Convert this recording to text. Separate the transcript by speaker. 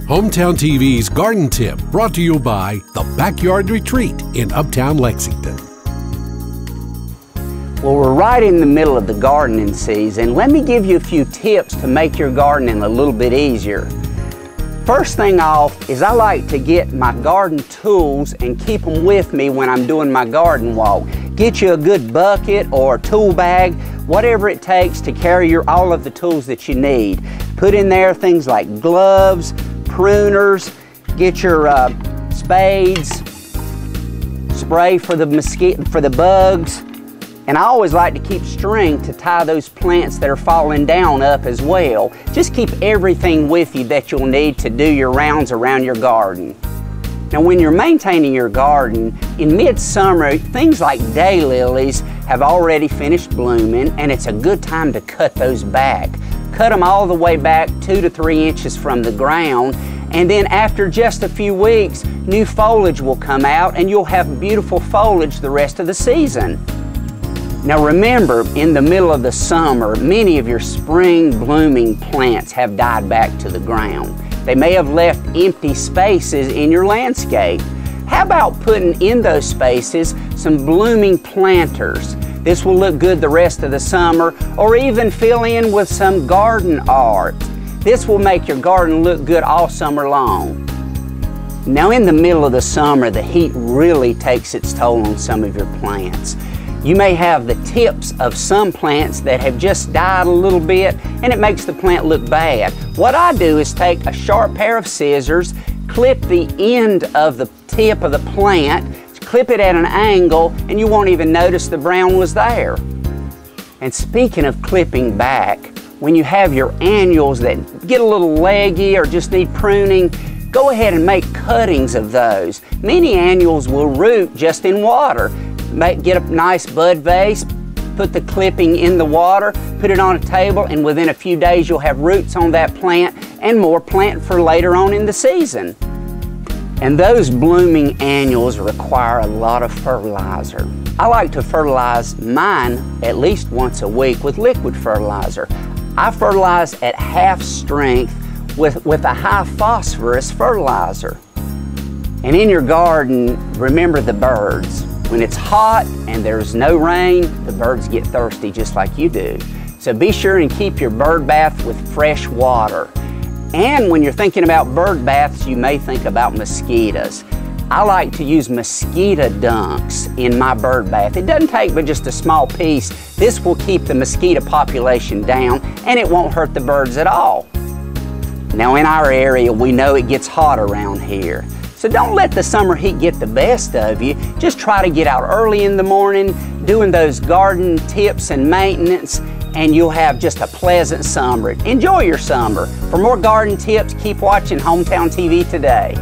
Speaker 1: Hometown TV's Garden Tip, brought to you by the Backyard Retreat in Uptown Lexington.
Speaker 2: Well, we're right in the middle of the gardening season. Let me give you a few tips to make your gardening a little bit easier. First thing off is I like to get my garden tools and keep them with me when I'm doing my garden walk. Get you a good bucket or tool bag, whatever it takes to carry all of the tools that you need. Put in there things like gloves, pruners, get your spades, spray for the bugs, and I always like to keep string to tie those plants that are falling down up as well. Just keep everything with you that you'll need to do your rounds around your garden. Now when you're maintaining your garden, in midsummer, things like daylilies have already finished blooming, and it's a good time to cut those back. Cut them all the way back 2 to 3 inches from the ground, and then after just a few weeks, new foliage will come out and you'll have beautiful foliage the rest of the season. Now remember, in the middle of the summer, many of your spring blooming plants have died back to the ground. They may have left empty spaces in your landscape. How about putting in those spaces some blooming planters? This will look good the rest of the summer, or even fill in with some garden art. This will make your garden look good all summer long. Now in the middle of the summer, the heat really takes its toll on some of your plants. You may have the tips of some plants that have just died a little bit, and it makes the plant look bad. What I do is take a sharp pair of scissors, clip the end of the tip of the plant, clip it at an angle, and you won't even notice the brown was there. And speaking of clipping back, when you have your annuals that get a little leggy or just need pruning, go ahead and make cuttings of those. Many annuals will root just in water. Get a nice bud vase, put the clipping in the water, put it on a table, and within a few days you'll have roots on that plant and more plant for later on in the season. And those blooming annuals require a lot of fertilizer. I like to fertilize mine at least once a week with liquid fertilizer. I fertilize at half strength with a high phosphorus fertilizer. And in your garden, remember the birds. When it's hot and there's no rain, the birds get thirsty just like you do. So be sure and keep your bird bath with fresh water. And when you're thinking about bird baths, you may think about mosquitoes. I like to use mosquito dunks in my bird bath. It doesn't take but just a small piece. This will keep the mosquito population down, and it won't hurt the birds at all. Now in our area, we know it gets hot around here. So don't let the summer heat get the best of you. Just try to get out early in the morning, doing those garden tips and maintenance, and you'll have just a pleasant summer. Enjoy your summer. For more garden tips, keep watching Hometown TV Today.